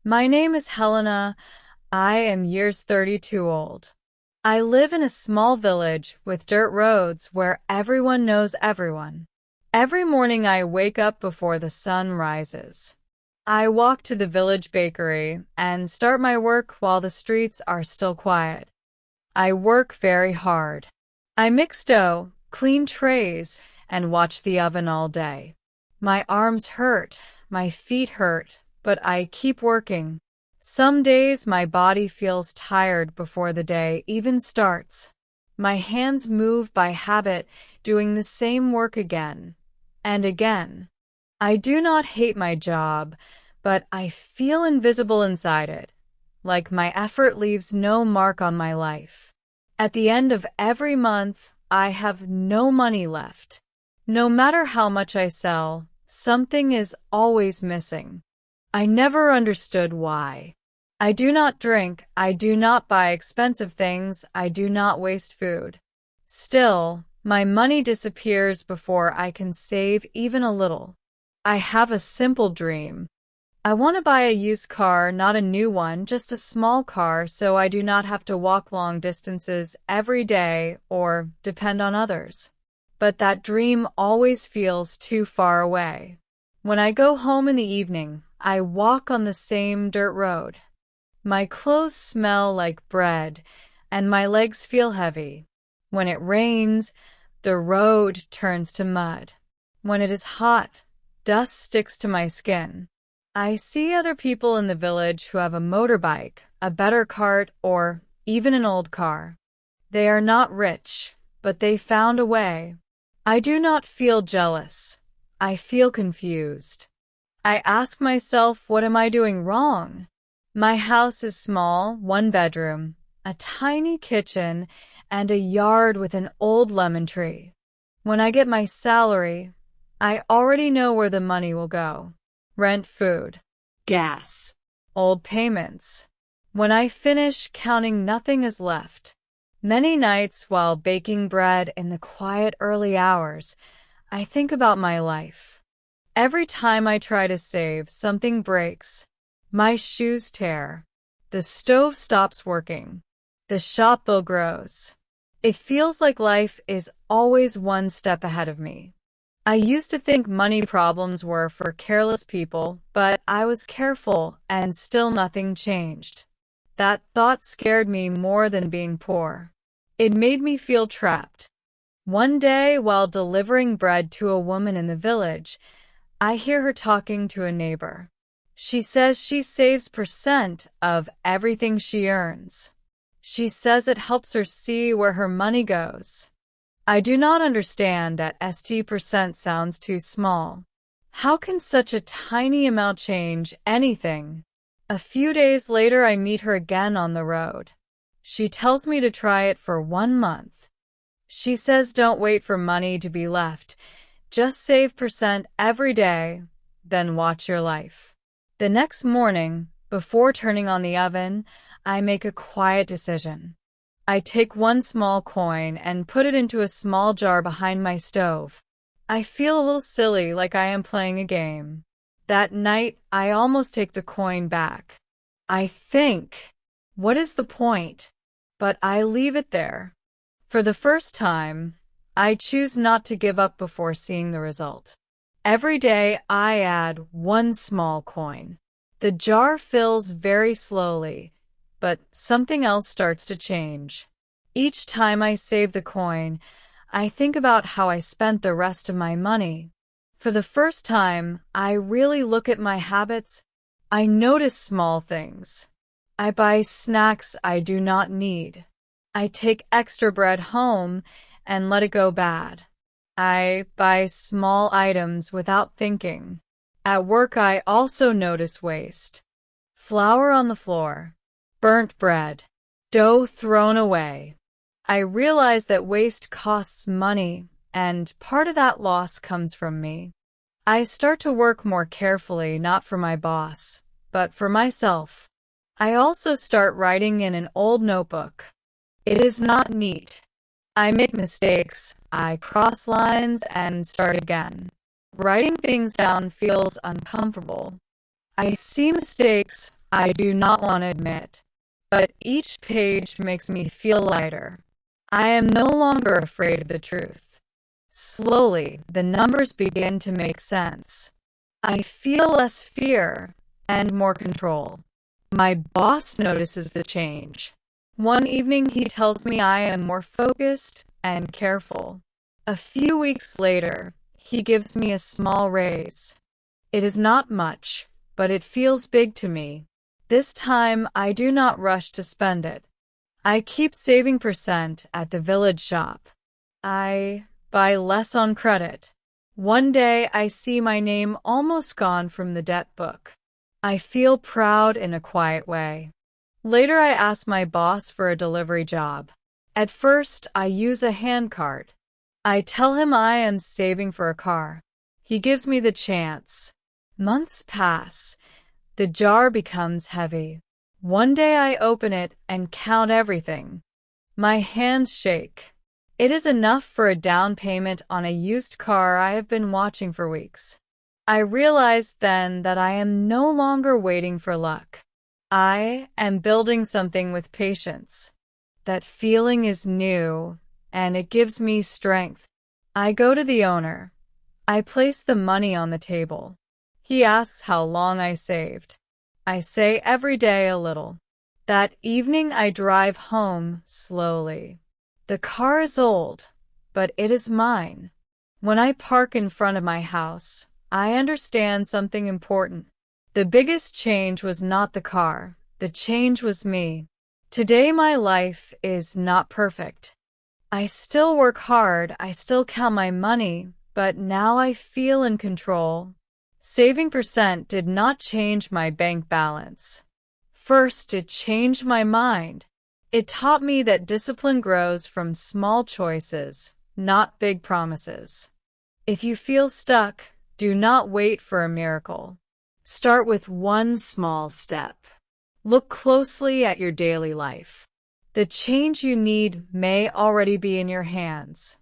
My name is Helena. I am years 32 old. I live in a small village with dirt roads where everyone knows everyone. Every morning I wake up before the sun rises. I walk to the village bakery and start my work while the streets are still quiet. I work very hard. I mix dough, clean trays, and watch the oven all day. My arms hurt, my feet hurt, but I keep working. Some days my body feels tired before the day even starts. My hands move by habit, doing the same work again and again. I do not hate my job, but I feel invisible inside it, like my effort leaves no mark on my life. At the end of every month, I have no money left. No matter how much I sell, something is always missing. I never understood why. I do not drink, I do not buy expensive things, I do not waste food. Still, my money disappears before I can save even a little. I have a simple dream. I want to buy a used car, not a new one, just a small car so I do not have to walk long distances every day or depend on others. But that dream always feels too far away. When I go home in the evening, I walk on the same dirt road. My clothes smell like bread, and my legs feel heavy. When it rains, the road turns to mud. When it is hot, dust sticks to my skin. I see other people in the village who have a motorbike, a better cart, or even an old car. They are not rich, but they found a way. I do not feel jealous. I feel confused. I ask myself, what am I doing wrong? My house is small, one bedroom, a tiny kitchen, and a yard with an old lemon tree. When I get my salary, I already know where the money will go. Rent, food, gas, old payments. When I finish counting, nothing is left. Many nights while baking bread in the quiet early hours, I think about my life. Every time I try to save, something breaks. My shoes tear. The stove stops working. The shop bill grows. It feels like life is always one step ahead of me. I used to think money problems were for careless people, but I was careful and still nothing changed. That thought scared me more than being poor. It made me feel trapped. One day, while delivering bread to a woman in the village, I hear her talking to a neighbor. She says she saves percent of everything she earns. She says it helps her see where her money goes. I do not understand that 10% sounds too small. How can such a tiny amount change anything? A few days later, I meet her again on the road. She tells me to try it for 1 month. She says don't wait for money to be left. Just save percent every day, then watch your life. The next morning, before turning on the oven, I make a quiet decision. I take one small coin and put it into a small jar behind my stove. I feel a little silly, like I am playing a game. That night, I almost take the coin back. I think, what is the point? But I leave it there. For the first time, I choose not to give up before seeing the result. Every day, I add one small coin. The jar fills very slowly, but something else starts to change. Each time I save the coin, I think about how I spent the rest of my money. For the first time, I really look at my habits. I notice small things. I buy snacks I do not need. I take extra bread home and let it go bad. I buy small items without thinking. At work, I also notice waste. Flour on the floor, burnt bread, dough thrown away. I realize that waste costs money, and part of that loss comes from me. I start to work more carefully, not for my boss, but for myself. I also start writing in an old notebook. It is not neat. I make mistakes, I cross lines and start again. Writing things down feels uncomfortable. I see mistakes, I do not want to admit, but each page makes me feel lighter. I am no longer afraid of the truth. Slowly, the numbers begin to make sense. I feel less fear and more control. My boss notices the change. One evening, he tells me I am more focused and careful. A few weeks later, he gives me a small raise. It is not much, but it feels big to me. This time, I do not rush to spend it. I keep saving percent at the village shop. I buy less on credit. One day, I see my name almost gone from the debt book. I feel proud in a quiet way. Later, I ask my boss for a delivery job. At first, I use a handcart. I tell him I am saving for a car. He gives me the chance. Months pass. The jar becomes heavy. One day I open it and count everything. My hands shake. It is enough for a down payment on a used car I have been watching for weeks. I realized then that I am no longer waiting for luck. I am building something with patience. That feeling is new, and it gives me strength. I go to the owner. I place the money on the table. He asks how long I saved. I say every day a little. That evening I drive home slowly. The car is old, but it is mine. When I park in front of my house, I understand something important. The biggest change was not the car. The change was me. Today my life is not perfect. I still work hard, I still count my money, but now I feel in control. Saving percent did not change my bank balance. First, it changed my mind. It taught me that discipline grows from small choices, not big promises. If you feel stuck, do not wait for a miracle. Start with one small step. Look closely at your daily life. The change you need may already be in your hands.